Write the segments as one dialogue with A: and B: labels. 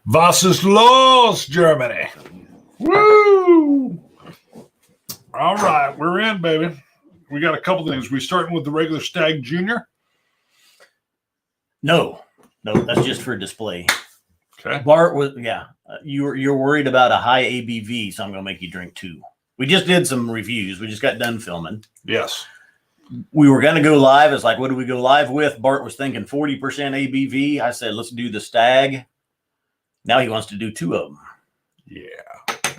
A: Was ist los, Germany? Woo! All right, we're in, baby. We got a couple things. We starting with the regular Stagg Junior?
B: No, that's just for display.
A: Okay.
B: Bart was, you're worried about a high ABV, so I'm going to make you drink two. We just did some reviews. We just got done filming.
A: Yes.
B: We were going to go live. It's like, what do we go live with? Bart was thinking 40% ABV. I said, let's do the Stagg. Now he wants to do two of them.
A: Yeah.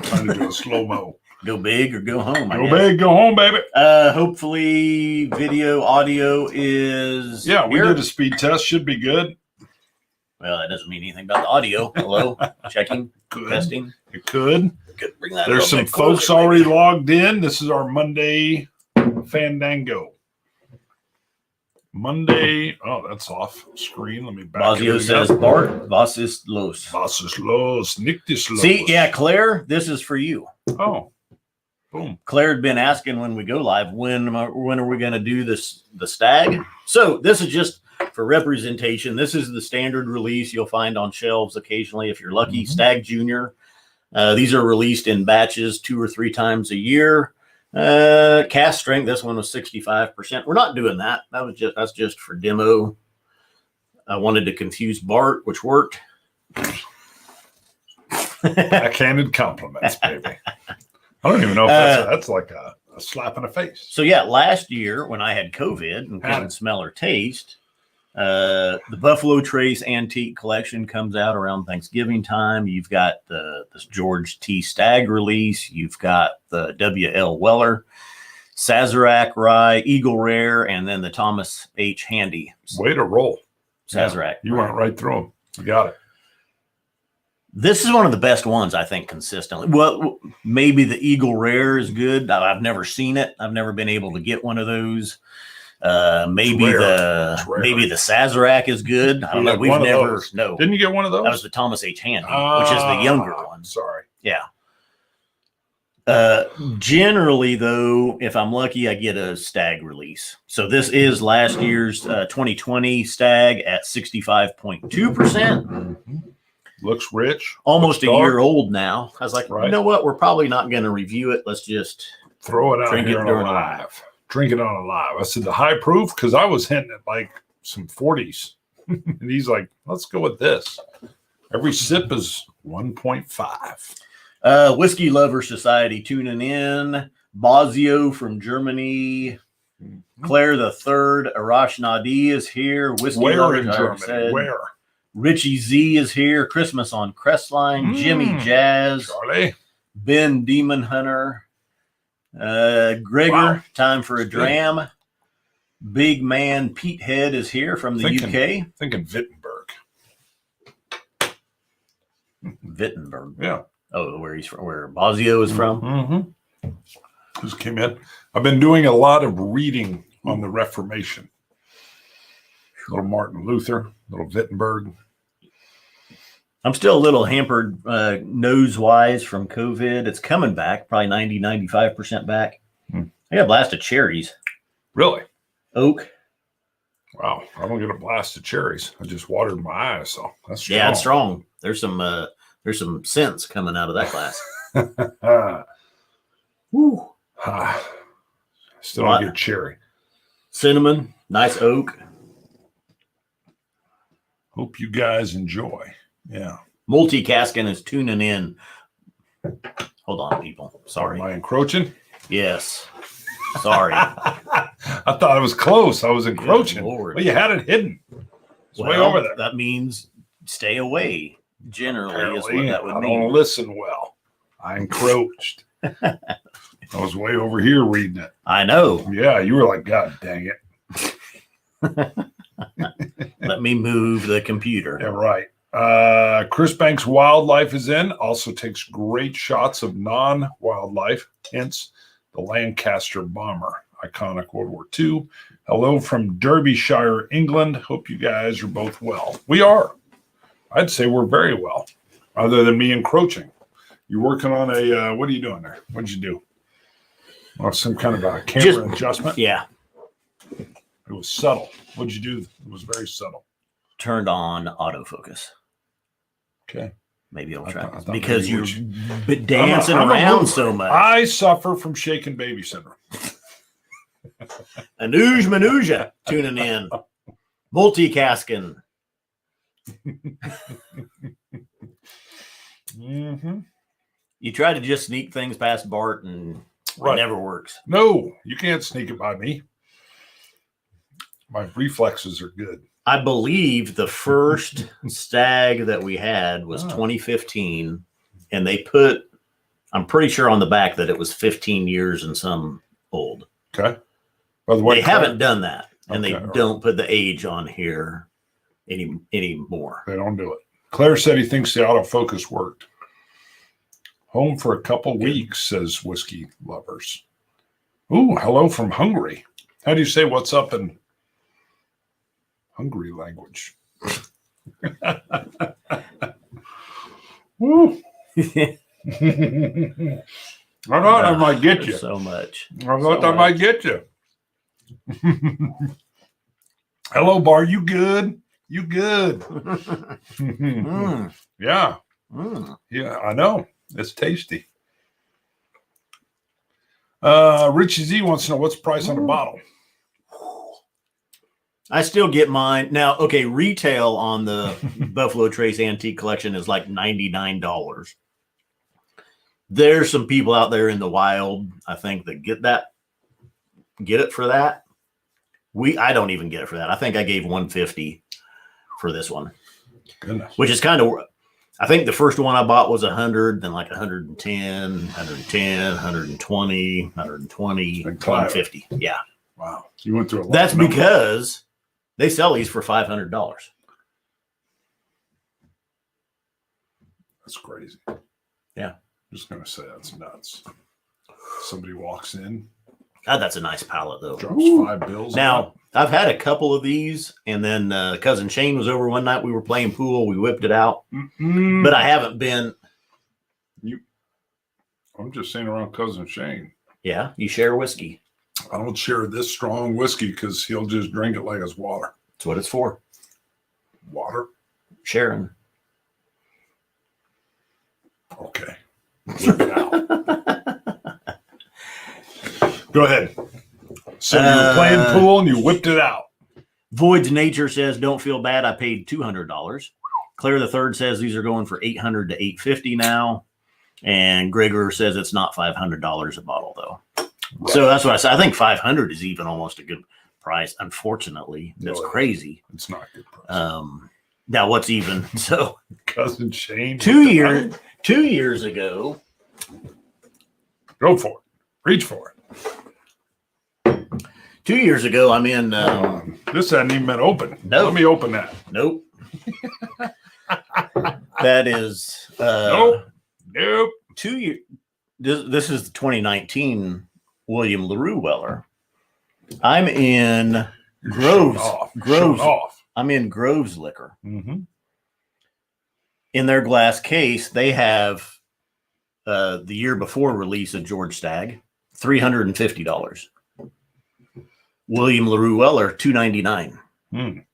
A: Trying to do a slow-mo.
B: Go big or go home.
A: Go big, go home, baby.
B: Hopefully video, audio is
A: Yeah, we
B: here.
A: did a speed test. Should be good.
B: Well, that doesn't mean anything about the audio. Hello, checking,
A: Good.
B: testing.
A: It could.
B: Bring that
A: There's some folks already logged in. This is our Monday Fandango. Monday. Oh, that's off screen. Let me back
B: Bosio says, Bart, was ist los?
A: Was ist los? Nicht ist los.
B: See, yeah, Claire, this is for you.
A: Oh, boom.
B: Claire had been asking when we go live, when are we going to do this, the Stagg? So this is just for representation. This is the standard release you'll find on shelves occasionally if you're lucky. Stagg Junior. These are released in batches 2 or 3 times a year. Cast strength, this one was 65%. We're not doing that. That's just for demo. I wanted to confuse Bart, which worked.
A: Backhanded compliments, baby. I don't even know if that's like a slap in the face.
B: So yeah, last year when I had COVID and couldn't smell or taste, the Buffalo Trace Antique Collection comes out around Thanksgiving time. You've got this George T. Stagg release. You've got the W.L. Weller, Sazerac Rye, Eagle Rare, and then the Thomas H. Handy.
A: Way to roll.
B: Sazerac.
A: Yeah, you went right through them. You got it.
B: This is one of the best ones, I think, consistently. Well, maybe the Eagle Rare is good. I've never seen it. I've never been able to get one of those. Maybe the Sazerac is good. I don't know. We've never. No.
A: Didn't you get one of those?
B: That was the Thomas H. Handy, which is the younger one.
A: Sorry.
B: Yeah. Generally, though, if I'm lucky, I get a Stagg release. So this is last year's 2020 Stagg at 65.2%.
A: Looks rich.
B: Almost a year old now. I was like,
A: right.
B: You know what? We're probably not going to review it. Let's just
A: throw it out here on a live. Drink it on a live. I said the high proof because I was hinting at like some 40s. And he's like, let's go with this. Every sip is 1.5.
B: Whiskey Lover Society tuning in. Bosio from Germany. Claire the Third. Arash Nadi is here. Whiskey
A: Where
B: Lover
A: in Germany? Where?
B: Richie Z is here. Christmas on Crestline. Jimmy Jazz.
A: Charlie.
B: Ben Demon Hunter. Gregor, time for a dram. Big man Pete Head is here from the UK.
A: Thinking Wittenberg.
B: Wittenberg.
A: Yeah.
B: Oh, where Bosio is from.
A: Just came in. I've been doing a lot of reading on the Reformation. Little Martin Luther, little Wittenberg.
B: I'm still a little hampered nose-wise from COVID. It's coming back, probably 95% back. I got a blast of cherries.
A: Really?
B: Oak.
A: Wow. I don't get a blast of cherries. I just watered my eyes, so that's strong.
B: Yeah, it's strong. There's some scents coming out of that glass.
A: Woo. Still don't get cherry.
B: Cinnamon, nice oak.
A: Hope you guys enjoy. Yeah.
B: Multicasking is tuning in. Hold on, people. Sorry.
A: Am I encroaching?
B: Yes. Sorry.
A: I thought it was close. I was encroaching.
B: Lord.
A: Well, you had it hidden. It's way over there.
B: That means stay away. Generally,
A: Apparently,
B: is what that would mean.
A: I don't listen well. I encroached. I was way over here reading it.
B: I know.
A: Yeah, you were like, God dang it.
B: Let me move the computer.
A: Yeah, right. Chris Banks Wildlife is in. Also takes great shots of non-wildlife. Hence, the Lancaster bomber. Iconic World War II. Hello from Derbyshire, England. Hope you guys are both well. We are. I'd say we're very well. Other than me encroaching. You're working on a, what are you doing there? What'd you do? Oh, some kind of a camera adjustment?
B: Yeah.
A: It was subtle. What'd you do? It was very subtle.
B: Turned on autofocus.
A: Okay.
B: Maybe it'll
A: I
B: try
A: thought
B: because
A: maybe
B: you're dancing
A: I'm a
B: around
A: mover.
B: so much.
A: I suffer from shaken baby syndrome.
B: Anuj Manuja tuning in. Multicasting.
A: Mm-hmm.
B: You try to just sneak things past Bart and it never works.
A: No, you can't sneak it by me. My reflexes are good.
B: I believe the first Stagg that we had was 2015, and they put, I'm pretty sure on the back that it was 15 years and some old.
A: Okay. By the way,
B: they haven't done that, and
A: Okay,
B: they don't put the age on here anymore.
A: They don't do it. Claire said he thinks the autofocus worked. Home for a couple weeks, says Whiskey Lovers. Ooh, hello from Hungary. How do you say what's up in Hungary language? Woo. I thought I might get you.
B: So much.
A: I thought I might get you. Hello, Bar. You good? You good? Yeah. Yeah, I know. It's tasty. Richie Z wants to know what's the price on a bottle.
B: I still get mine now. Okay, retail on the Buffalo Trace Antique Collection is like $99. There's some people out there in the wild, I think, that get it for that. I don't even get it for that. I think I gave $150 for this one.
A: Goodness.
B: Which is kind of, I think the first one I bought was 100, then like 110, 110, 120, 120, 150. Yeah.
A: Wow. You went through a lot.
B: That's because they sell these for $500.
A: That's crazy.
B: Yeah.
A: I'm just going to say that's nuts. Somebody walks in.
B: God, that's a nice palette, though.
A: Drops $5.
B: Now, I've had a couple of these, and then Cousin Shane was over one night. We were playing pool. We whipped it out. But I haven't been.
A: I'm just saying around Cousin Shane.
B: Yeah, you share whiskey.
A: I don't share this strong whiskey because he'll just drink it like it's water.
B: That's what it's for.
A: Water?
B: Sharing.
A: Okay. Whip it out. Go ahead. So you were playing pool and you whipped it out.
B: Void's Nature says, don't feel bad. I paid $200. Claire the Third says these are going for $800 to $850 now. And Gregor says it's not $500 a bottle, though. Right. So that's what I said. I think $500 is even almost a good price. Unfortunately, that's crazy.
A: It's not a good price.
B: Now, what's even? So,
A: Cousin Shane.
B: 2 years ago.
A: Go for it. Reach for it.
B: 2 years ago, I'm in.
A: This hadn't even been open.
B: No.
A: Let me open that.
B: Nope. That is.
A: Nope.
B: 2 years. This is the 2019 William Larue Weller. I'm in Groves. I'm in Groves Liquor.
A: Mm-hmm.
B: In their glass case, they have the year before release of George Stagg, $350. William Larue Weller, $299.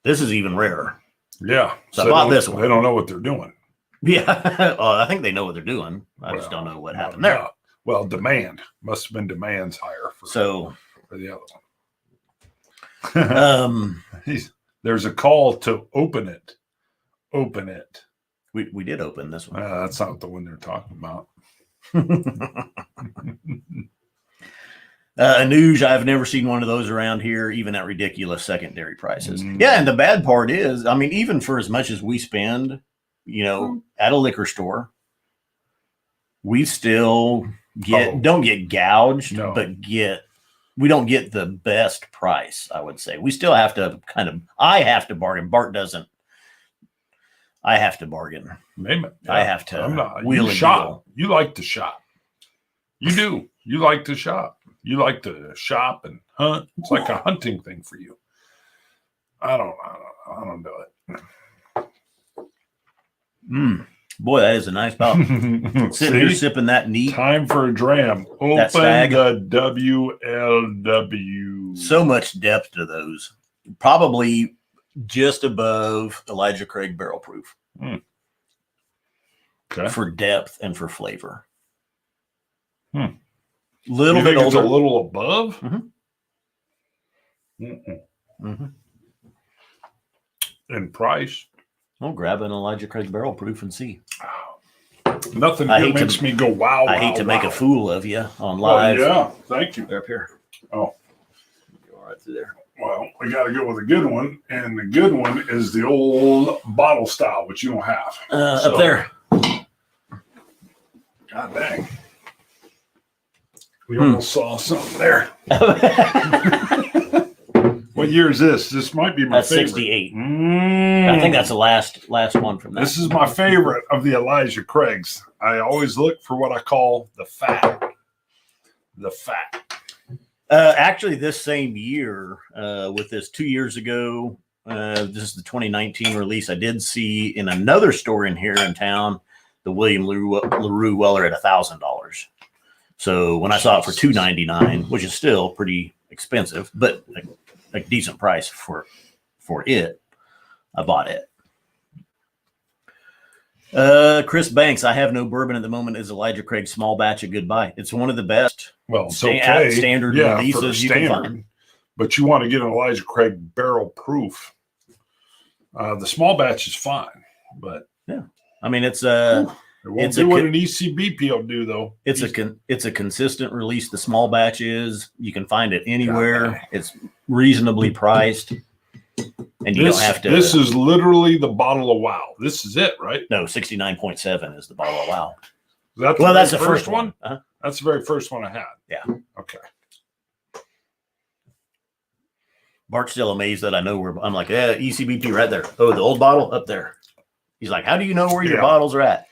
B: This is even rarer.
A: Yeah.
B: So I bought this one.
A: They don't know what they're doing.
B: Yeah. I think they know what they're doing. I just don't know what happened there.
A: No. Well, demand. Must have been demand's higher for the other one. There's a call to open it. Open it.
B: We did open this one.
A: That's not the one they're talking about.
B: Anuj, I've never seen one of those around here, even at ridiculous secondary prices. Yeah, and the bad part is, I mean, even for as much as we spend, at a liquor store, we still don't get gouged, but we don't get the best price, I would say. We still have to I have to bargain. Bart doesn't. I have to bargain.
A: Maybe. Yeah,
B: I have to wheel and
A: shop. You like to shop. You do. You like to shop. You like to shop and hunt. It's like a hunting thing for you. I don't do it.
B: Boy, that is a nice bottle. Sitting here sipping that neat.
A: Time for a dram. Open the WLW.
B: So much depth to those. Probably just above Elijah Craig Barrel Proof.
A: Okay.
B: for depth and for flavor.
A: You
B: Little
A: think
B: bit
A: it's
B: older.
A: a little above?
B: Mm-hmm.
A: In price.
B: I'll grab an Elijah Craig barrel proof and see.
A: Nothing
B: I
A: here
B: hate to-
A: makes me go wow.
B: I hate
A: wow,
B: to make
A: wow.
B: a fool of you on
A: Oh,
B: live.
A: yeah, thank you.
B: They're up here.
A: Oh,
B: Go right through there.
A: well, we got to go with a good one, and the good one is the old bottle style, which you don't have. So-
B: Up there.
A: God dang. We almost saw something there. What year is this? This might be my
B: That's
A: favorite.
B: 68.
A: Mm.
B: I think that's the last one from that.
A: This is my favorite of the Elijah Craigs. I always look for what I call the fat. The fat.
B: Actually, this same year, with this 2 years ago, this is the 2019 release. I did see in another store in here in town the William Larue Weller at $1,000. So when I saw it for $299, which is still pretty expensive, but a decent price for it, I bought it. Chris Banks, I have no bourbon at the moment. Is Elijah Craig small batch a good buy? It's one of the best.
A: Well, it's okay.
B: Standard
A: yeah,
B: releases
A: for
B: you can
A: standard.
B: find.
A: But you want to get an Elijah Craig barrel proof. The small batch is fine, but
B: I mean, it's
A: it won't
B: it's
A: do
B: a
A: what
B: co-
A: an ECBP will do, though.
B: it's a consistent release. The small batch is. You can find it anywhere. It's reasonably priced, and you don't have to.
A: This is literally the bottle of wow. This is it, right?
B: No, 69.7 is the bottle of wow.
A: That's
B: Well, that's the
A: very
B: first one. Uh-huh.
A: That's the very first one I had.
B: Yeah.
A: Okay.
B: Bart's still amazed that I know where. I'm like, yeah, ECBP right there. Oh, the old bottle up there. He's like, how do you know where your
A: Yeah.
B: bottles are at?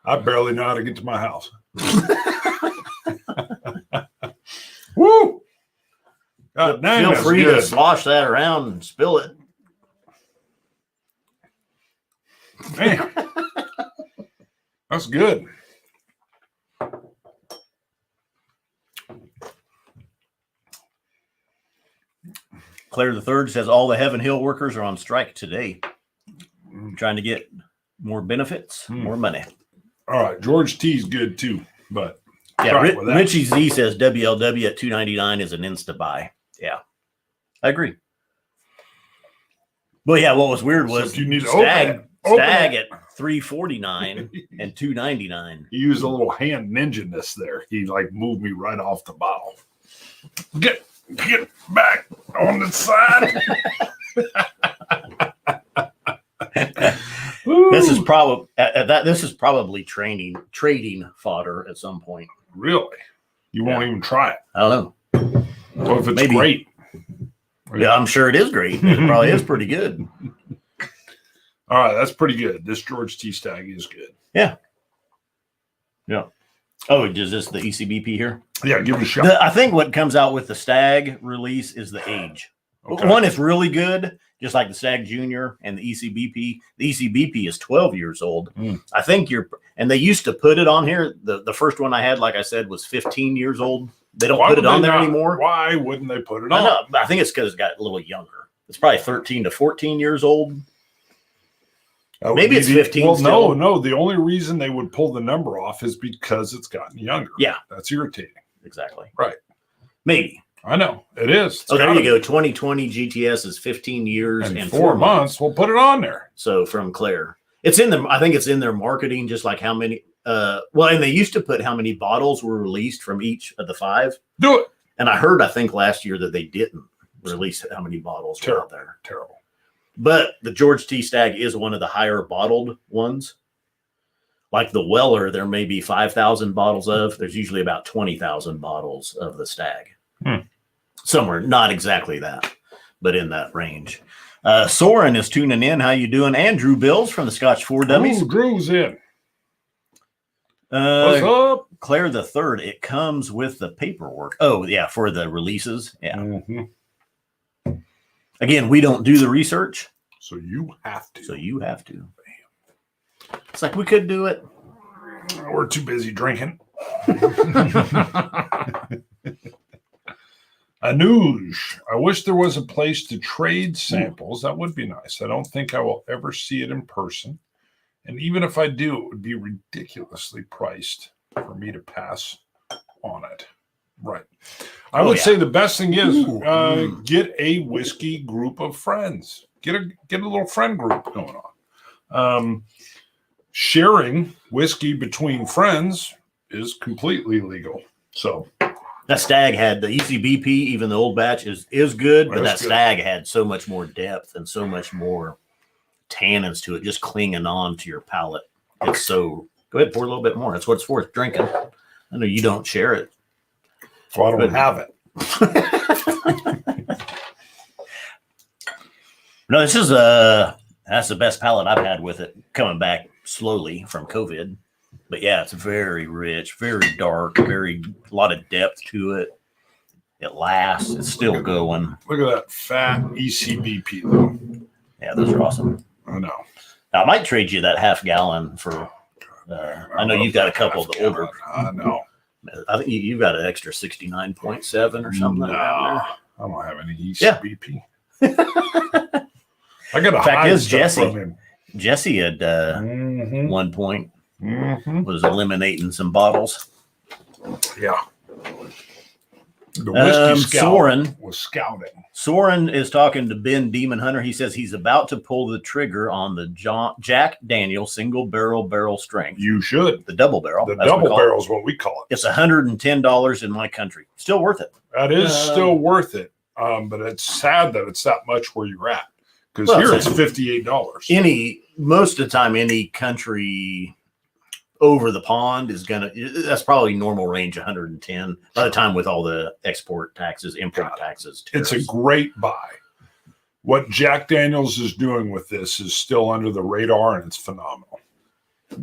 A: I barely know how to get to my house. Woo! God dang,
B: Feel
A: that's
B: free to
A: good.
B: slosh that around and spill it.
A: Damn. That's good.
B: Claire the Third says all the Heaven Hill workers are on strike today, trying to get more benefits, more money.
A: All right. George T's good too, but
B: Yeah,
A: Right, with that.
B: Richie Z says WLW at $2.99 is an insta buy. Yeah, I agree. Well, yeah, what was weird was
A: Except you need to
B: Stagg
A: open it.
B: at $3.49 and $2.99.
A: he used a little hand ninja-ness there. He like moved me right off the bottle. Get back on the side.
B: This is probably this is probably trading fodder at some point.
A: Really? You won't even try it.
B: I don't know.
A: Well, if it's
B: Maybe.
A: great.
B: Yeah, I'm sure it is great. It probably is pretty good.
A: All right, that's pretty good. This George T. Stagg is good.
B: Yeah. Oh, is this the ECBP here?
A: Yeah, give it a shot.
B: I think what comes out with the Stagg release is the age.
A: Okay.
B: One is really good, just like the Stagg Junior and the ECBP. The ECBP is 12 years old. I think and they used to put it on here. The first one I had, like I said, was 15 years old. They don't
A: Why
B: put it
A: would
B: on
A: they
B: there
A: not?
B: anymore.
A: Why wouldn't they put it
B: I
A: on?
B: know, but I think it's because it got a little younger. It's probably 13 to 14 years old.
A: That would
B: Maybe
A: be
B: it's 15
A: Well,
B: still.
A: no. The only reason they would pull the number off is because it's gotten younger.
B: Yeah.
A: That's irritating.
B: Exactly.
A: Right.
B: Maybe.
A: I know. It is. It's
B: Oh, there
A: gotta
B: you
A: be.
B: go. 2020 GTS is 15 years
A: And
B: and
A: 4
B: 4 months.
A: months, we'll put it on there.
B: So from Claire, it's in I think it's in their marketing, just like how many. Well, and they used to put how many bottles were released from each of the 5.
A: Do it.
B: And I think last year that they didn't release how many bottles were out there.
A: Terrible.
B: But the George T. Stagg is one of the higher bottled ones. Like the Weller, there may be 5,000 bottles of. There's usually about 20,000 bottles of the Stagg. Somewhere, not exactly that, but in that range. Soren is tuning in. How you doing? Andrew Bills from the Scotch 4 Dummies.
A: Ooh, Drew's in. What's up?
B: Claire the Third. It comes with the paperwork. Oh, yeah, for the releases. Yeah.
A: Mm-hmm.
B: Again, we don't do the research,
A: So you have to.
B: so you have to. It's like we could do it.
A: We're too busy drinking. Anuj, I wish there was a place to trade samples. That would be nice. I don't think I will ever see it in person. And even if I do, it would be ridiculously priced for me to pass on it. Right. I would say the best thing is get a whiskey group of friends. Get a little friend group going on. Sharing whiskey between friends is completely legal. So
B: that Stagg had the ECBP, even the old batch is good, but that Stagg had so much more depth and so much more tannins to it, just clinging on to your palate. It's so go ahead, pour a little bit more. That's what it's worth drinking. I know you don't share it.
A: Well, I don't have it.
B: No, this is that's the best palate I've had with it, coming back slowly from COVID. But yeah, it's very rich, very dark, a lot of depth to it. It lasts. It's still going.
A: Look at that fat ECBP though.
B: Yeah, those are awesome.
A: I know.
B: Now, I might trade you that half gallon for. I know you've got a couple of the older.
A: I know.
B: I think you've got an extra 69.7 or something.
A: No, I don't have any ECBP. Yeah. I got a
B: fact
A: high
B: is,
A: Jesse.
B: Jesse at one point was eliminating some bottles.
A: Yeah. The whiskey scout
B: Soren
A: was scouting.
B: Soren is talking to Ben Demon Hunter. He says he's about to pull the trigger on the Jack Daniel single barrel strength.
A: You should.
B: The double barrel.
A: The double barrel is what we call it.
B: It's $110 in my country. Still worth it.
A: That is still worth it. But it's sad that it's that much where you're at. Because here it's $58.
B: Most of the time, any country over the pond is that's probably normal range 110 by the time with all the export taxes, import taxes. Tariffs.
A: It's a great buy. What Jack Daniels is doing with this is still under the radar, and it's phenomenal.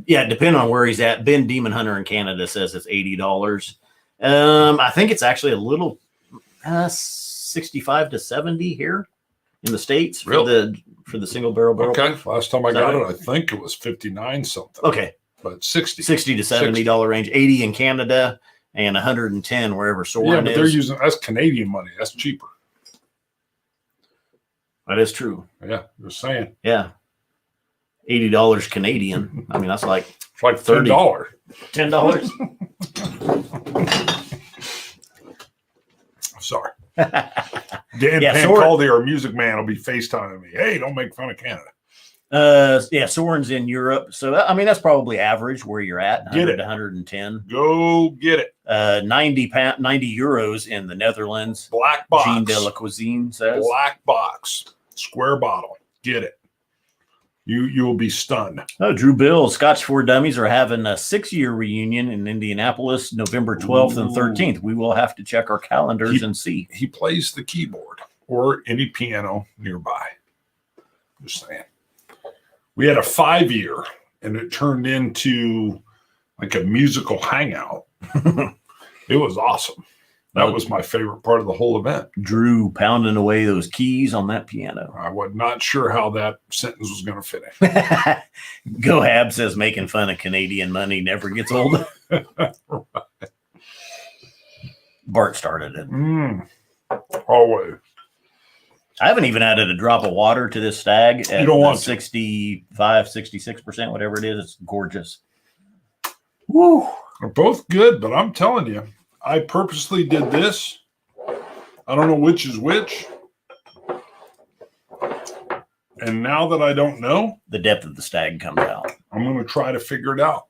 B: Yeah, depending on where he's at. Ben Demon Hunter in Canada says it's $80. I think it's actually a little 65 to 70 here in the States for the single barrel.
A: Okay, last time I got it, I think it was 59 something.
B: Okay.
A: But 60
B: to $70 range, 80 in Canada and 110 wherever Soren
A: Yeah, but
B: is.
A: they're using that's Canadian money. That's cheaper.
B: That is true.
A: Yeah, just saying.
B: Yeah. $80 Canadian. I mean, that's like
A: it's like $30.
B: $10.
A: Sorry. Dan Pancaldi, our music man, will be FaceTiming me. Hey, don't make fun of Canada.
B: Soren's in Europe. So, I mean, that's probably average where you're at. 100 to 110.
A: Go get it.
B: 90 euros in the Netherlands.
A: Black box.
B: Jean de la Cuisine says.
A: Black box. Square bottle. Get it. You will be stunned.
B: Oh, Drew Bill, Scotch for Dummies are having a 6-year reunion in Indianapolis, November 12th and 13th. We will have to check our calendars and see.
A: He plays the keyboard or any piano nearby. Just saying. We had a 5-year, and it turned into like a musical hangout. It was awesome. That was my favorite part of the whole event.
B: Drew pounding away those keys on that piano.
A: I was not sure how that sentence was going to fit in.
B: Gohab says making fun of Canadian money never gets old. Right. Bart started it.
A: Always.
B: I haven't even added a drop of water to this Stagg at 65, 66%, whatever it is. It's gorgeous.
A: Woo. They're both good, but I'm telling you, I purposely did this. I don't know which is which. And now that I don't know,
B: the depth of the Stagg comes out.
A: I'm going to try to figure it out.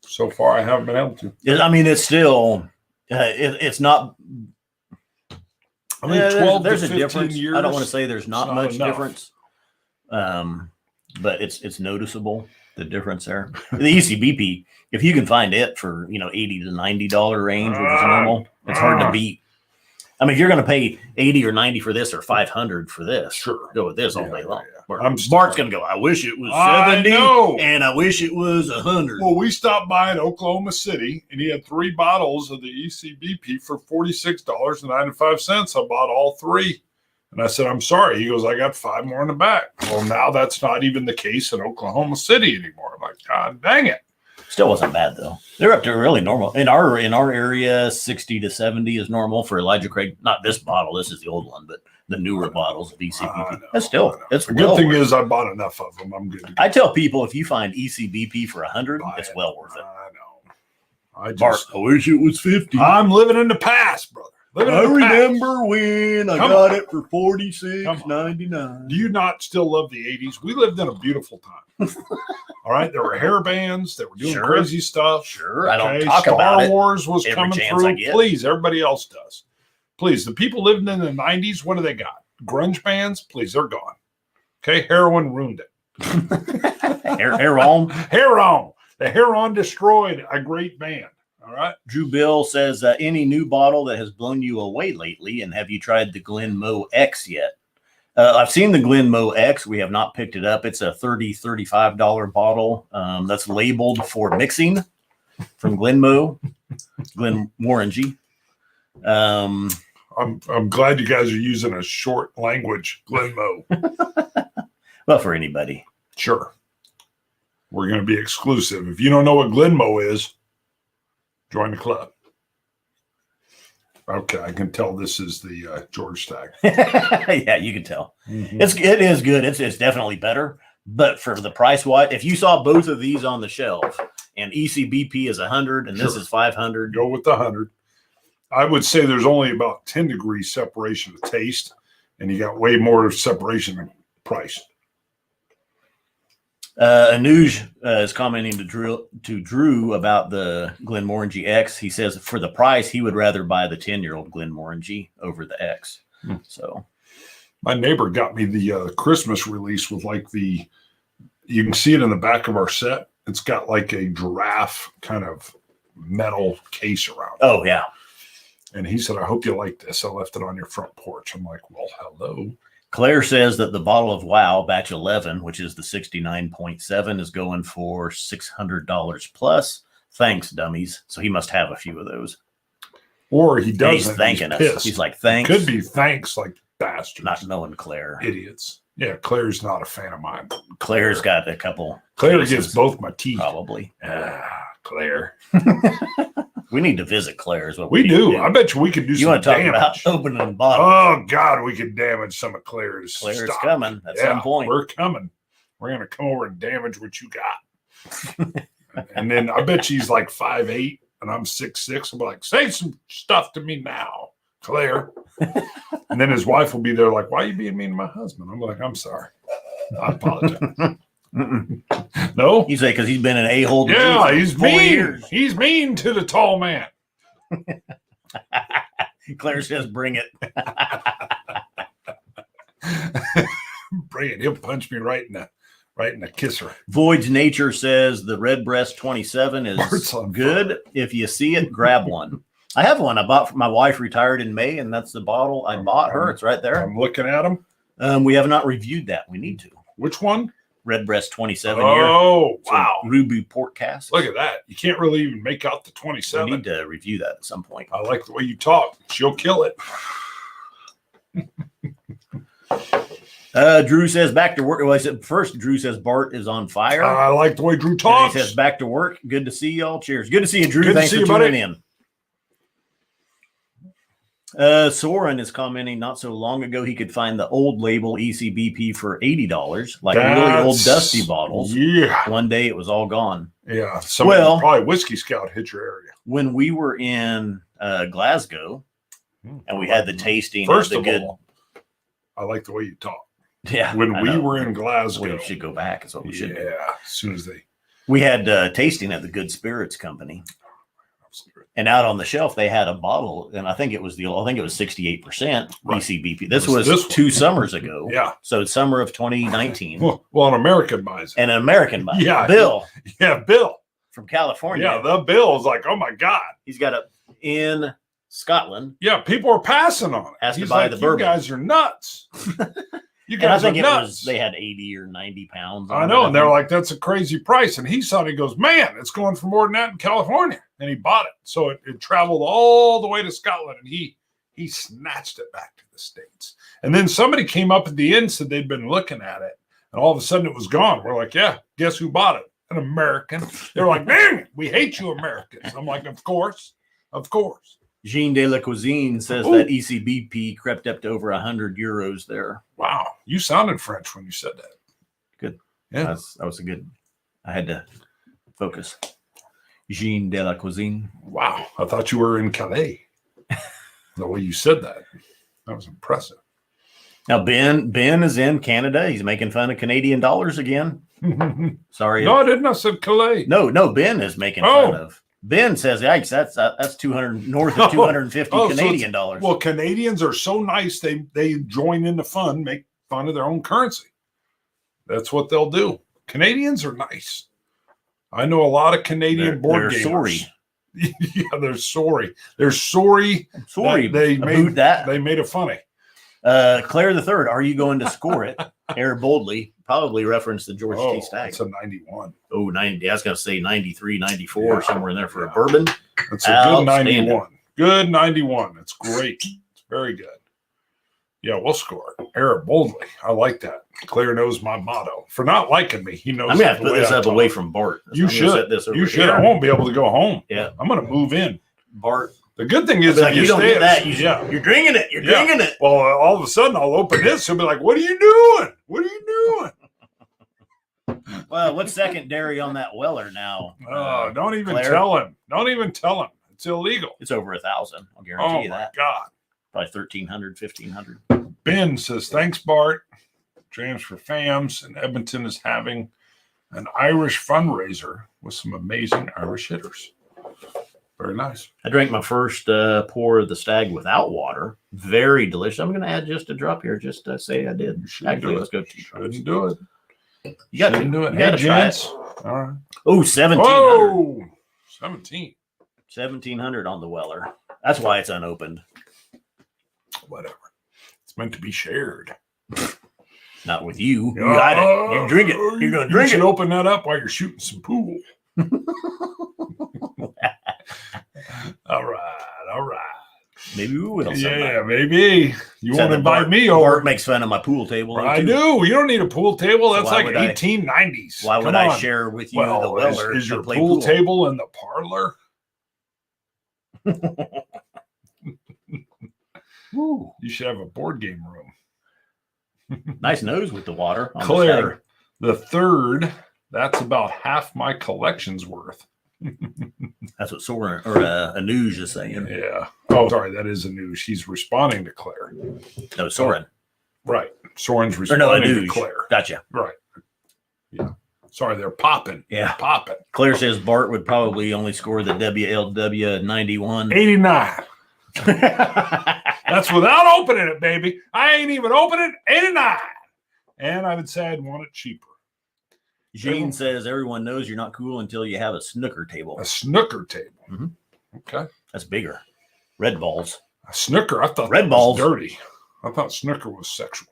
A: So far, I haven't been able to.
B: I mean, it's still, it's not.
A: I mean, 12
B: there's
A: to 15
B: a difference.
A: years.
B: I don't want to say there's not much
A: enough.
B: difference, but it's noticeable, the difference there. The ECBP, if you can find it for $80 to $90 range, which is normal, it's hard to beat. I mean, if you're going to pay 80 or 90 for this or 500 for this,
A: sure,
B: go with this all day long.
A: Yeah.
B: Bart's going to go, I wish it was 70 and I wish it was 100.
A: Well, we stopped by in Oklahoma City and he had 3 bottles of the ECBP for $46.95. I bought all 3. And I said, I'm sorry. He goes, I got 5 more in the back. Well, now that's not even the case in Oklahoma City anymore. I'm like, God dang it.
B: Still wasn't bad though. They're up to really normal. In our area, 60 to 70 is normal for Elijah Craig. Not this bottle. This is the old one, but the newer bottles of ECBP. That's still, it's
A: the good
B: well
A: thing
B: worth it.
A: is I bought enough of them. I'm good to go.
B: I tell people if you find ECBP for 100, it's well worth it.
A: I know.
B: Bart, I wish it was 50.
A: I'm living in the past, brother.
B: I remember when I got it for $46.99.
A: Do you not still love the 80s? We lived in a beautiful time. All right. There were hair bands that were doing crazy stuff.
B: Sure. I don't talk about it.
A: Star Wars was coming through. Please, everybody else does. Please, the people living in the 90s, what do they got? Grunge bands? Please, they're gone. Okay. Heroin ruined it.
B: Heroin.
A: Heroin. The Heroin destroyed a great band. All right.
B: Drew Bill says, any new bottle that has blown you away lately, and have you tried the Glenmoe X yet? I've seen the Glenmoe X. We have not picked it up. It's a $35 bottle that's labeled for mixing from Glenmoe, Glenmorangie.
A: I'm glad you guys are using a short language, Glenmoe.
B: Well, for anybody.
A: Sure. We're going to be exclusive. If you don't know what Glenmoe is, join the club. Okay, I can tell this is the George Stagg.
B: Yeah, you can tell. Mm-hmm. It is good. It's definitely better. But for the price, if you saw both of these on the shelf, and ECBP is 100 and this is 500,
A: go with the 100. I would say there's only about 10 degrees separation of taste, and you got way more separation in price.
B: Anuj is commenting to Drew about the Glenmorangie X. He says for the price, he would rather buy the 10-year-old Glenmorangie over the X. So,
A: my neighbor got me the Christmas release with you can see it in the back of our set. It's got like a giraffe kind of metal case around it.
B: Oh, yeah.
A: And he said, I hope you like this. I left it on your front porch. I'm like, well, hello.
B: Claire says that the bottle of Wow batch 11, which is the 69.7, is going for $600 plus. Thanks, dummies. So he must have a few of those.
A: Or he doesn't.
B: He's thanking us. He's like, thanks.
A: Could be thanks, like bastards.
B: Not knowing Claire.
A: Idiots. Yeah, Claire's not a fan of mine.
B: Claire's got a couple.
A: Claire gets both my teeth.
B: Probably.
A: Claire.
B: We need to visit Claire is what
A: we do. I bet you we could do some damage.
B: You want to talk about opening bottles?
A: Oh, God, we could damage some of Claire's
B: Claire's
A: stock.
B: coming at some point.
A: We're coming. We're going to come over and damage what you got. And then I bet she's like 5'8", and I'm 6'6". I'll be like, say some stuff to me now, Claire. And then his wife will be there like, why are you being mean to my husband? I'm like, I'm sorry. I apologize. No,
B: you say because he's been an a-hole.
A: Yeah, he's mean. Years. He's mean to the tall man.
B: Claire says, "Bring it."
A: Bring it. He'll punch me right in the kisser.
B: Void's Nature says the Redbreast 27 is good. If you see it, grab one. I have one. I bought for my wife. Retired in May, and that's the bottle I bought her. It's right there.
A: I'm looking at them.
B: We have not reviewed that. We need to.
A: Which one?
B: Redbreast 27
A: year. Oh, wow.
B: Ruby port cask.
A: Look at that. You can't really even make out the 27.
B: We need to review that at some point.
A: I like the way you talk. She'll kill it.
B: Drew says back to work. Well, I said first, Drew says Bart is on fire.
A: I like the way Drew talks.
B: He says back to work. Good to see y'all. Cheers. Good to see you, Drew. Thanks for tuning in. Soren is commenting not so long ago he could find the old label ECBP for $80, like really old dusty bottles.
A: Yeah.
B: One day it was all gone.
A: Yeah. Probably Whiskey Scout hit your area.
B: When we were in Glasgow and we had the tasting.
A: First of all, I like the way you talk.
B: Yeah.
A: When we were in Glasgow.
B: We should go back is what we should do.
A: Yeah. As soon as
B: we had tasting at the Good Spirits Company. And out on the shelf, they had a bottle, and I think it was 68% ECBP. This was 2 summers ago.
A: Yeah.
B: So it's summer of 2019.
A: Well, an American buys it.
B: An American buys it.
A: Yeah.
B: Bill.
A: Yeah, Bill.
B: From California.
A: Yeah, the Bill is like, oh, my God.
B: He's got it in Scotland.
A: Yeah, people are passing on it.
B: Has to buy the bourbon.
A: You guys are nuts. You
B: guys
A: are nuts.
B: They had 80 or 90 pounds.
A: I know. And they're like, that's a crazy price. And he saw it. He goes, man, it's going for more than that in California. And he bought it. So it traveled all the way to Scotland. And he snatched it back to the States. And then somebody came up at the end, said they'd been looking at it. And all of a sudden it was gone. We're like, yeah, guess who bought it? an American. They're like, man, we hate you Americans. I'm like, of course.
B: Jean de la Cuisine says
A: Ooh.
B: that ECBP crept up to over €100 there.
A: Wow. You sounded French when you said that.
B: Good.
A: Yeah.
B: That was a good. I had to focus. Jean de la Cuisine.
A: Wow. I thought you were in Calais. The way you said that. That was impressive.
B: Now, Ben is in Canada. He's making fun of Canadian dollars again. Sorry.
A: No, I didn't. I said Calais.
B: No, Ben is making fun of. Ben says, yikes, that's 200 north of 250 Canadian dollars.
A: Well, Canadians are so nice, they join in the fun, make fun of their own currency. That's what they'll do. Canadians are nice. I know a lot of Canadian board gamers.
B: Sorry.
A: Yeah, they're sorry. They're sorry.
B: Sorry,
A: they made
B: that.
A: They made it funny.
B: Claire the Third, are you going to score it? Air boldly, probably reference the George T. Stagg.
A: It's a 91.
B: Oh, 90. I was going to say 93, 94, somewhere in there for a bourbon.
A: It's a good 91. Good 91. It's great. It's very good. Yeah, we'll score it. Air boldly. I like that. Claire knows my motto. For not liking me, he knows.
B: I'm going to have to put this up away from Bart.
A: You should. You should. I won't be able to go home.
B: Yeah.
A: I'm going to move in.
B: Bart.
A: The good thing is
B: like, you don't get that. You're drinking it. You're drinking it.
A: Well, all of a sudden, I'll open this. He'll be like, what are you doing? What are you doing?
B: Well, what's secondary on that Weller now?
A: Oh, don't even
B: Claire?
A: tell him. Don't even tell him. It's illegal.
B: It's over 1,000. I'll guarantee you that.
A: Oh, my God.
B: Probably 1,300, 1,500.
A: Ben says, thanks, Bart. James for Fams. And Edmonton is having an Irish fundraiser with some amazing Irish hitters. Very nice.
B: I drank my first pour of the Stagg without water. Very delicious. I'm going to add just a drop here just to say I did. Actually, let's go.
A: Shouldn't do it.
B: You got to
A: do it.
B: You got to try it.
A: All right.
B: Oh, 1,700.
A: Whoa, 17.
B: 1,700 on the Weller. That's why it's unopened.
A: Whatever. It's meant to be shared.
B: Not with you. You got it. You drink it. You're going to drink it.
A: You should open that up while you're shooting some pool. All right.
B: Maybe we will.
A: Yeah, maybe. You won't invite me over.
B: Bart makes fun of my pool table.
A: I do. You don't need a pool table. That's like 1890s.
B: Why would I share with you the Weller?
A: Is your pool table in the parlor? Ooh, you should have a board game room.
B: Nice nose with the water.
A: Claire, the third, that's about half my collection's worth.
B: That's what Soren or Anuj is saying.
A: Yeah. Oh, sorry, that is Anuj. She's responding to Claire.
B: No, Soren.
A: Right. Soren's responding to Claire.
B: Gotcha.
A: Right. Yeah. Sorry, they're popping.
B: Yeah.
A: They're popping.
B: Claire says Bart would probably only score the WLW 91.
A: 89. That's without opening it, baby. I ain't even opening it. 89. And I would say I'd want it cheaper.
B: Jean says everyone knows you're not cool until you have a snooker table.
A: A snooker table.
B: Mm-hmm.
A: Okay.
B: That's bigger. Red balls.
A: A snooker. I thought
B: red balls
A: was dirty. I thought snooker was sexual.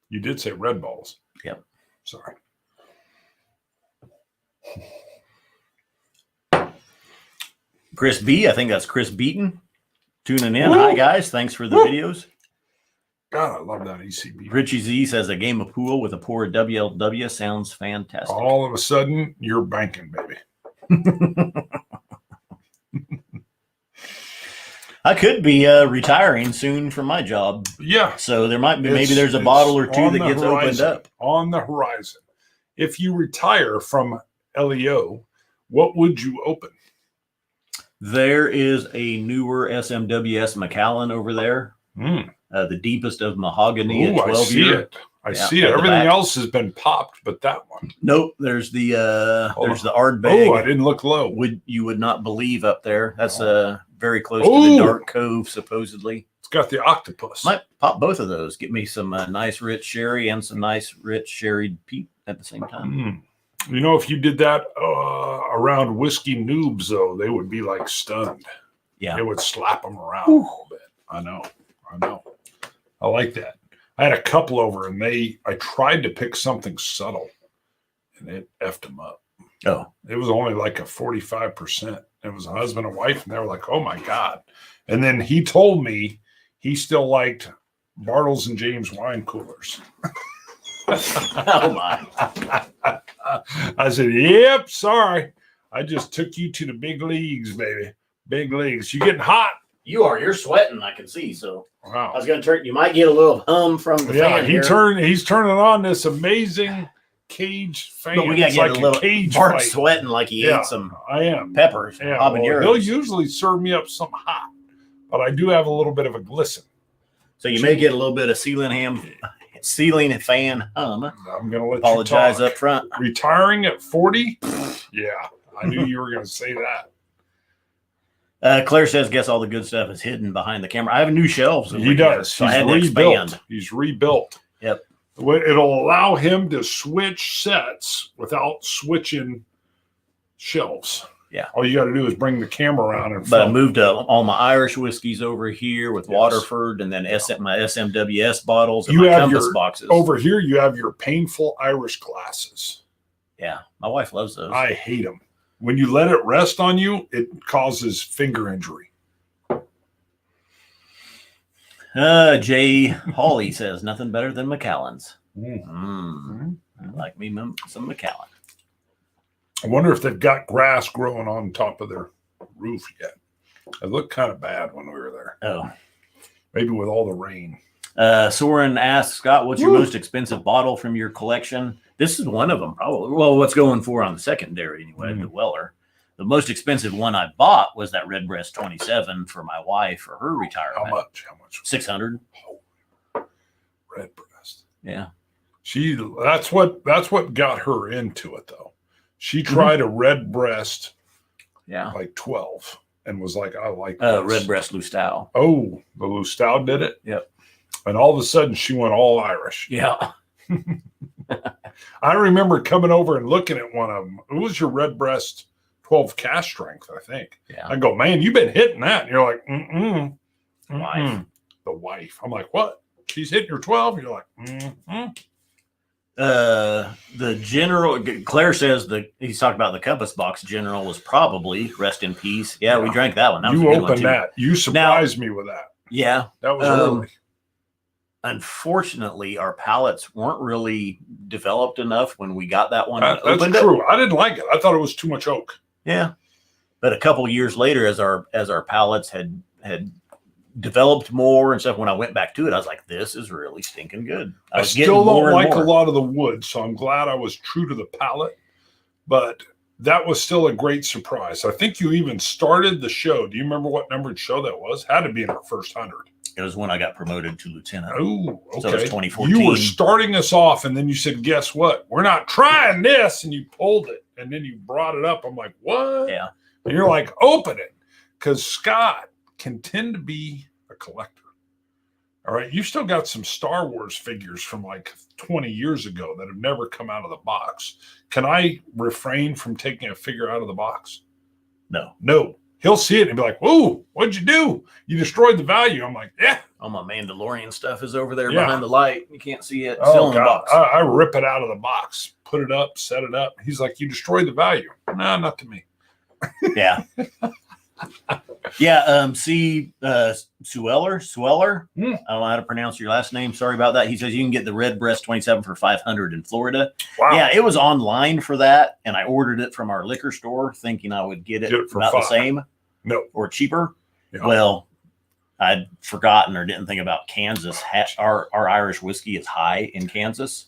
A: You did say red balls.
B: Yep.
A: Sorry.
B: Chris B. I think that's Chris Beaton. Tuning in. Woo! Hi, guys. Thanks for the videos.
A: God, I love that ECB.
B: Richie Z says a game of pool with a pour of WLW sounds fantastic.
A: All of a sudden, you're banking, baby.
B: I could be retiring soon from my job.
A: Yeah.
B: So there might be, maybe there's a bottle or two that gets opened up.
A: On the horizon. If you retire from LEO, what would you open?
B: There is a newer SMWS Macallan over there. The deepest of mahogany.
A: Ooh, 12 I see year. It. I see it. Everything else has been popped, but that one.
B: Nope. There's the Ardbeg.
A: Oh, I didn't look low.
B: You would not believe up there. That's very close to the Dark Cove, supposedly.
A: It's got the octopus.
B: Might pop both of those. Get me some nice rich sherry and some nice rich sherry peat at the same time.
A: You know, if you did that around whiskey noobs, though, they would be like stunned.
B: Yeah.
A: It would slap them around a little bit. I know. I like that. I had a couple over, and I tried to pick something subtle, and it effed them up.
B: Oh.
A: It was only like a 45%. It was a husband and wife, and they were like, oh, my God. And then he told me he still liked Bartles and James wine coolers.
B: Oh, my.
A: I said, yep, sorry. I just took you to the big leagues, baby. Big leagues. You getting hot?
B: You're sweating, I can see. So
A: Wow.
B: I was going to turn, you might get a little hum from the fan here.
A: He's turning on this amazing cage fan.
B: But we got to get
A: like
B: a little
A: cage
B: Bart's
A: fight.
B: sweating like he ate some peppers.
A: Yeah,
B: Habaneros.
A: he'll usually serve me up some hot, but I do have a little bit of a glisten.
B: So you may get a little bit of ceiling fan hum.
A: I'm going to let
B: apologize
A: you
B: up front.
A: Retiring at 40? Yeah, I knew you were going to say that.
B: Claire says, guess all the good stuff is hidden behind the camera. I have new shelves.
A: He does.
B: So I had to expand.
A: He's rebuilt.
B: Yep.
A: It'll allow him to switch sets without switching shelves.
B: Yeah.
A: All you got to do is bring the camera around and
B: But I moved all my Irish whiskeys over here with Waterford, and then my SMWS bottles and my compass boxes.
A: Over here, you have your painful Irish glasses.
B: Yeah. My wife loves those.
A: I hate them. When you let it rest on you, it causes finger injury.
B: Jay Hawley says, nothing better than Macallan's. I like me some Macallan.
A: I wonder if they've got grass growing on top of their roof yet. It looked kind of bad when we were there.
B: Oh.
A: Maybe with all the rain.
B: Soren asks, Scott, what's your most expensive bottle from your collection? This is one of them, probably. Well, what's going for on the secondary anyway, the Weller. The most expensive one I bought was that Redbreast 27 for my wife for her retirement.
A: How much?
B: $600.
A: Oh, Redbreast.
B: Yeah.
A: That's what got her into it though. She tried a Redbreast, like 12, and was like, I like this.
B: Redbreast Lustau.
A: Oh, the Lustau did it?
B: Yep.
A: And all of a sudden she went all Irish.
B: Yeah.
A: I remember coming over and looking at one of them. It was your Redbreast 12 cask strength, I think.
B: Yeah.
A: I go, man, you've been hitting that. And you're like,
B: Wife.
A: The wife. I'm like, what? She's hitting your 12? You're like,
B: The General, Claire says he's talking about the Compass Box General was probably, rest in peace. Yeah, we drank that one. That
A: you opened that. You surprised me with that.
B: Yeah.
A: That was early.
B: Unfortunately, our palates weren't really developed enough when we got that one.
A: That's true. I didn't like it. I thought it was too much oak.
B: Yeah. But a couple years later, as our palates had developed more and stuff, when I went back to it, I was like, this is really stinking good.
A: I still don't like a lot of the wood, so I'm glad I was true to the palate. But that was still a great surprise. I think you even started the show. Do you remember what numbered show that was? Had to be in our first 100.
B: It was when I got promoted to lieutenant.
A: Oh, okay.
B: So it was 2014.
A: You were starting us off, and then you said, guess what? We're not trying this. And you pulled it, and then you brought it up. I'm like, what?
B: Yeah.
A: And you're like, open it. Because Scott can tend to be a collector. All right. You still got some Star Wars figures from like 20 years ago that have never come out of the box. Can I refrain from taking a figure out of the box? No. He'll see it and be like, whoa, what'd you do? You destroyed the value. I'm like, yeah.
B: All my Mandalorian stuff is over there behind the light. You can't see it.
A: Oh,
B: Still in the box.
A: I rip it out of the box, put it up, set it up. He's like, you destroyed the value. No, not to me.
B: Yeah. Yeah. Sweller. I don't know how to pronounce your last name. Sorry about that. He says you can get the Redbreast 27 for $500 in Florida.
A: Wow.
B: Yeah, it was online for that, and I ordered it from our liquor store, thinking I would get it
A: for
B: about the same.
A: No.
B: Or cheaper.
A: Yeah.
B: Well, I'd forgotten or didn't think about Kansas. Our Irish whiskey is high in Kansas.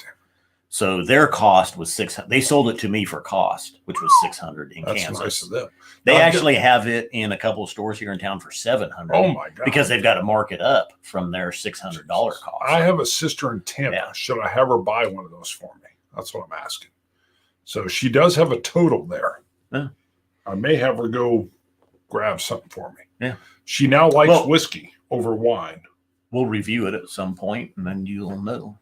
B: So their cost was $600. They sold it to me for cost, which was $600 in
A: That's
B: Kansas.
A: Nice of them.
B: They actually have it in a couple of stores here in town for $700.
A: Oh my God.
B: Because they've got to mark it up from their $600 cost.
A: I have a sister in Tampa.
B: Yeah.
A: Should I have her buy one of those for me? That's what I'm asking. So she does have a total there.
B: Yeah.
A: I may have her go grab something for me.
B: Yeah.
A: She now likes whiskey over wine.
B: We'll review it at some point, and then you'll know.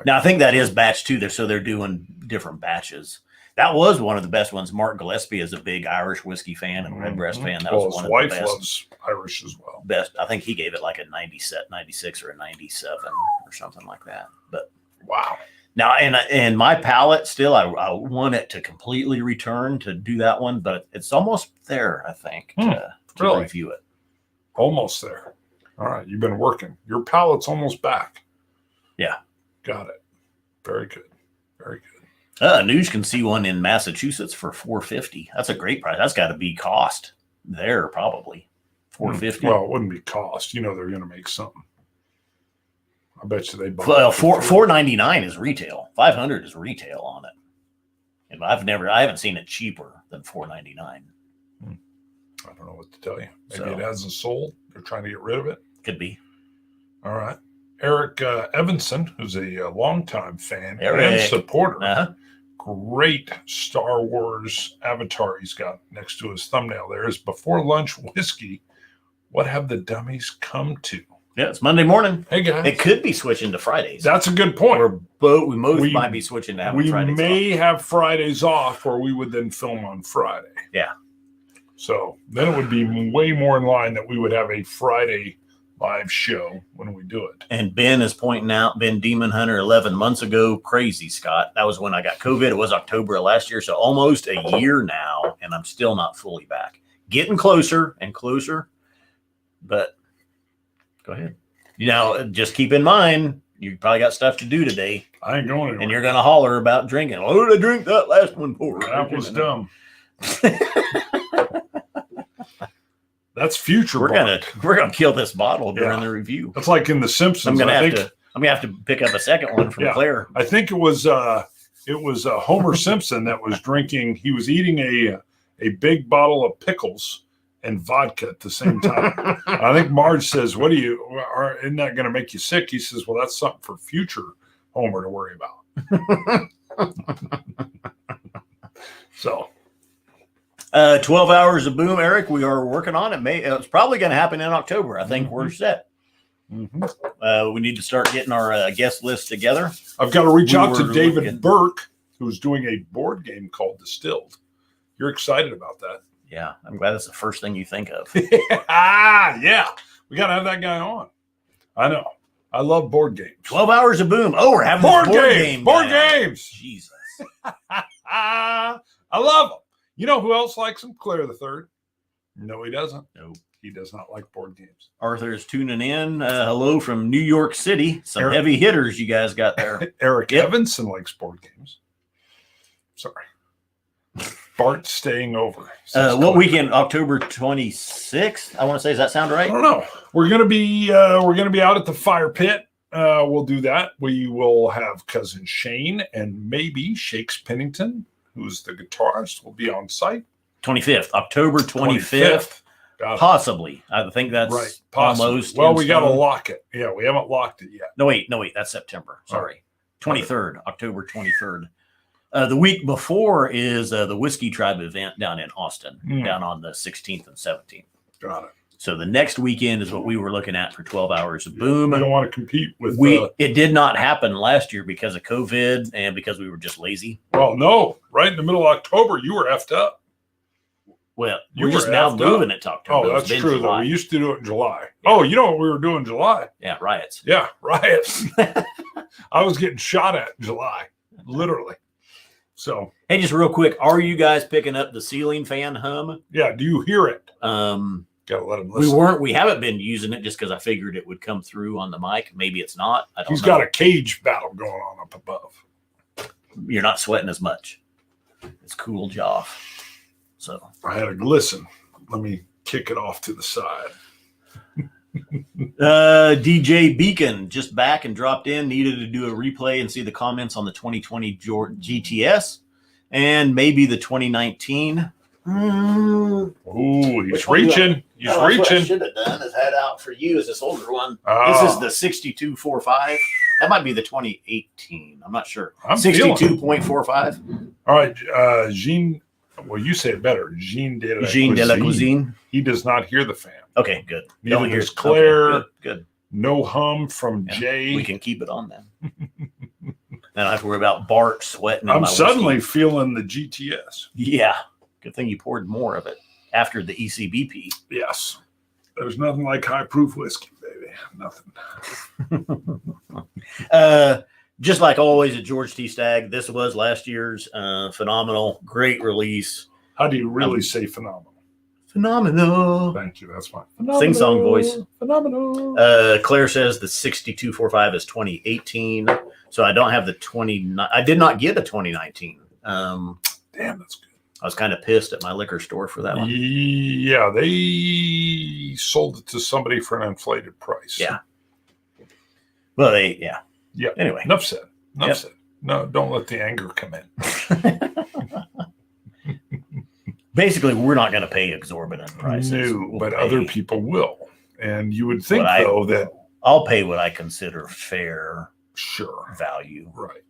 B: Now, I think that is batch 2 there, so they're doing different batches. That was one of the best ones. Mark Gillespie is a big Irish whiskey fan and Redbreast fan. That was one of the best.
A: His wife loves Irish as well.
B: Best. I think he gave it like a 96 or a 97 or something like that. But
A: wow.
B: Now, and my palate still, I want it to completely return to do that one, but it's almost there, I think, to
A: really?
B: review it.
A: Almost there. All right. You've been working. Your palate's almost back.
B: Yeah.
A: Got it. Very good. Very good.
B: News can see one in Massachusetts for $4.50. That's a great price. That's got to be cost there, probably $4.50.
A: Well, it wouldn't be cost. They're going to make something. I bet you they bought.
B: Well, $4.99 is retail. $500 is retail on it. And I haven't seen it cheaper than $4.99.
A: I don't know what to tell you. Maybe
B: So,
A: it hasn't sold. They're trying to get rid of it.
B: could be.
A: All right. Eric Evanson, who's a longtime fan
B: Eric.
A: and supporter.
B: Uh-huh.
A: Great Star Wars avatar he's got next to his thumbnail there is before lunch whiskey. What have the dummies come to?
B: Yeah, it's Monday morning.
A: Hey, guys.
B: It could be switching to Fridays.
A: That's a good point.
B: We might be switching to having Fridays
A: may
B: off.
A: have Fridays off, or we would then film on Friday.
B: Yeah.
A: So then it would be way more in line that we would have a Friday live show when we do it.
B: And Ben is pointing out, Ben Demon Hunter 11 months ago, crazy, Scott. That was when I got COVID. It was October of last year, so almost a year now, and I'm still not fully back. Getting closer and closer, but go ahead. Just keep in mind, you probably got stuff to do today,
A: I ain't going anywhere.
B: and you're going to holler about drinking. Oh, did I drink that last one for?
A: That was dumb. That's future.
B: We're gonna kill this bottle during the review.
A: That's like in The Simpsons.
B: I'm gonna have to pick up a second one from Claire.
A: I think it was Homer Simpson that was drinking. He was eating a big bottle of pickles and vodka at the same time. I think Marge says, isn't that going to make you sick? He says, well, that's something for future Homer to worry about. So
B: 12 hours of boom, Eric. We are working on it. It's probably going to happen in October. I think we're set. We need to start getting our guest list together.
A: I've got to reach out to David Burke, who's doing a board game called Distilled. You're excited about that?
B: Yeah, I'm glad that's the first thing you think of.
A: Yeah. We got to have that guy on. I know. I love board games.
B: 12 hours of boom. Oh, we're having
A: board
B: game.
A: Board games.
B: Jesus.
A: I love them. You know who else likes them? Claire the Third. No, he doesn't.
B: No,
A: he does not like board games.
B: Arthur's tuning in. Hello from New York City. Some heavy hitters you guys got there.
A: Eric Evanson likes board games. Sorry. Bart staying over.
B: What weekend? October 26th. I want to say. Does that sound right?
A: I don't know. We're gonna be out at the fire pit. We'll do that. We will have cousin Shane and maybe Shakes Pennington, who's the guitarist, will be on site.
B: 25th, October 25th. Possibly. I think that's
A: right.
B: Almost.
A: Well, we got to lock it. Yeah, we haven't locked it yet.
B: No, wait. That's September. Sorry. 23rd, October 23rd. The week before is the Whiskey Tribe event down in Austin, down on the 16th and 17th.
A: Got it.
B: So the next weekend is what we were looking at for 12 hours of boom.
A: We don't want to compete with.
B: It did not happen last year because of COVID and because we were just lazy.
A: Well, no, right in the middle of October, you were effed up.
B: Well, we're just now moving it to October.
A: Oh, that's true, though. We used to do it in July. Yeah. Oh, you know what we were doing in July?
B: Yeah, riots.
A: Yeah, riots. I was getting shot at in July, literally. So,
B: hey, just real quick, are you guys picking up the ceiling fan hum?
A: Yeah, do you hear it? Gotta let him listen.
B: We haven't been using it just because I figured it would come through on the mic. Maybe it's not. I don't know.
A: He's got a cage battle going on up above.
B: You're not sweating as much. It's cooled you off. So
A: I had a glisten. Let me kick it off to the side.
B: DJ Beacon just back and dropped in. Needed to do a replay and see the comments on the 2020 GTS and maybe the 2019.
A: Oh, he's reaching. He's reaching.
B: What I should have done is head out for you as this older one. This is the 6245. That might be the 2018. I'm not sure. 62.45.
A: All right, Jean. Well, you say it better. Jean de la Cuisine. He does not hear the fan.
B: Okay, good.
A: Neither does Claire.
B: Okay, good.
A: No hum from Jay.
B: We can keep it on then. Then I have to worry about Bart sweating.
A: I'm suddenly feeling the GTS.
B: Yeah. Good thing you poured more of it after the ECBP.
A: Yes. There's nothing like high proof whiskey, baby. Nothing.
B: Just like always at George T. Stagg, this was last year's phenomenal, great release.
A: How do you really say phenomenal?
B: Phenomenal.
A: Thank you. That's fine.
B: Sing song voice.
A: Phenomenal.
B: Claire says the 6245 is 2018. So I don't have the 29. I did not get a 2019.
A: Damn, that's good.
B: I was kind of pissed at my liquor store for that one.
A: Yeah, they sold it to somebody for an inflated price.
B: Yeah. Well, yeah. Anyway,
A: Enough said. Enough said. No, don't let the anger come in.
B: Basically, we're not going to pay exorbitant prices.
A: No, but other people will. And you would think, though, that
B: I'll pay what I consider fair value.
A: Right.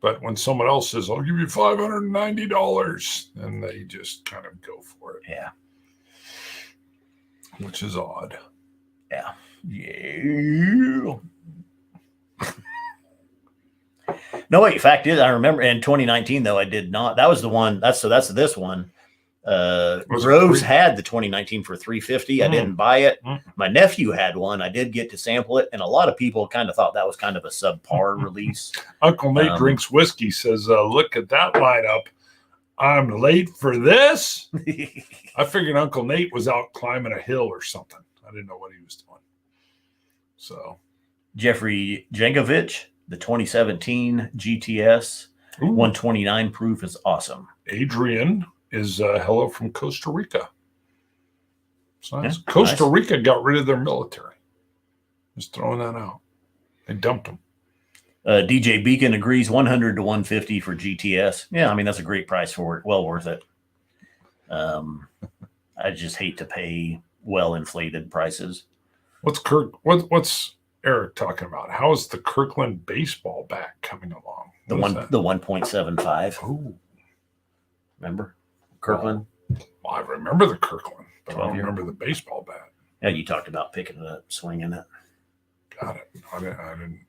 A: But when someone else says, I'll give you $590, then they just kind of go for it.
B: Yeah.
A: Which is odd.
B: Yeah. Yeah. No, wait, fact is, I remember in 2019, though, I did not. That was the one. That's this one. Groves had the 2019 for $350. I didn't buy it. My nephew had one. I did get to sample it, and a lot of people kind of thought that was kind of a subpar release.
A: Uncle Nate drinks whiskey, says, look at that lineup. I'm late for this. I figured Uncle Nate was out climbing a hill or something. I didn't know what he was doing. So
B: Jeffrey Jankovic, the 2017 GTS 129 proof is awesome.
A: Adrian is hello from Costa Rica. It's nice. Yeah, Costa Rica got rid of their military. Just throwing that out. They dumped them.
B: DJ Beacon agrees 100 to 150 for GTS. Yeah, I mean, that's a great price for it. Well worth it. I just hate to pay well-inflated prices.
A: What's Eric talking about? How is the Kirkland baseball bat coming along?
B: The 1.75.
A: Oh,
B: remember Kirkland?
A: Well, I remember the Kirkland, but I don't remember the baseball bat.
B: Yeah, you talked about picking it up, swinging it.
A: Got it. I didn't.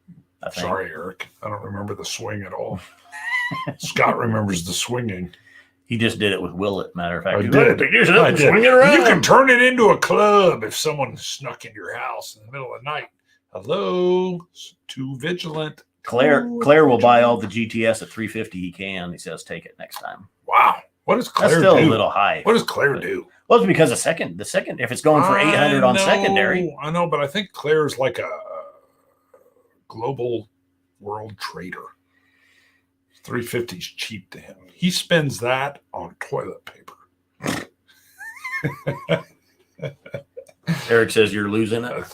A: Sorry, Eric. I don't remember the swing at all. Scott remembers the swinging.
B: He just did it with Willett, matter of fact.
A: I did.
B: Swing it around.
A: You can turn it into a club if someone snuck into your house in the middle of the night. Hello, too vigilant.
B: Claire will buy all the GTS at $350. He can. He says, take it next time.
A: Wow. What does Claire do?
B: That's still a little high.
A: What does Claire do?
B: Well, it's because the second, if it's going for 800 on secondary.
A: I know, but I think Claire's like a global world trader. 350 is cheap to him. He spends that on toilet paper.
B: Eric says you're losing it.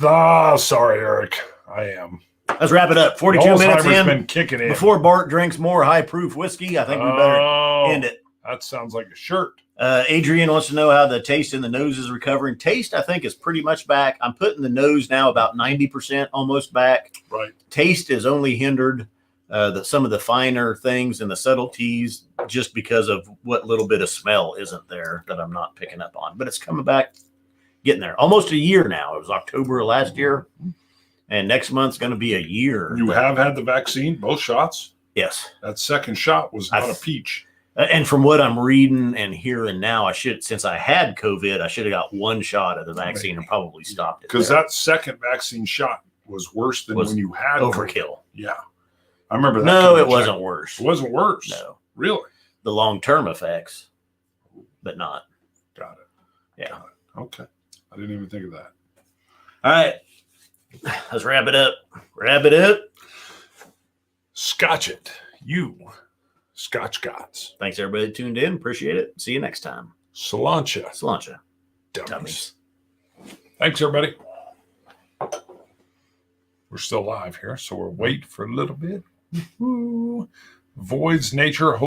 A: Sorry, Eric. I am.
B: Let's wrap it up. 42 minutes in.
A: Been kicking in.
B: Before Bart drinks more high proof whiskey, I think we better end it.
A: That sounds like a shirt.
B: Adrian wants to know how the taste in the nose is recovering. Taste, I think, is pretty much back. I'm putting the nose now about 90% almost back.
A: Right.
B: Taste is only hindered some of the finer things and the subtleties just because of what little bit of smell isn't there that I'm not picking up on. But it's coming back, getting there. Almost a year now. It was October of last year. And next month's going to be a year.
A: You have had the vaccine, both shots?
B: Yes.
A: That second shot was not a peach.
B: And from what I'm reading and hearing now, since I had COVID, I should have got one shot of the vaccine and probably stopped it.
A: Because that second vaccine shot was worse than when you had
B: overkill.
A: COVID. Yeah. I remember that.
B: No, it wasn't worse.
A: It wasn't worse.
B: No.
A: Really?
B: The long-term effects, but not.
A: Got it.
B: Yeah.
A: Got it. Okay. I didn't even think of that.
B: All right. Let's wrap it up. Wrap it up.
A: Scotch it. You Scotch gods.
B: Thanks, everybody that tuned in. Appreciate it. See you next time.
A: Cilantro.
B: Cilantro.
A: Dummies. Thanks, everybody. We're still live here, so we'll wait for a little bit. Void's nature.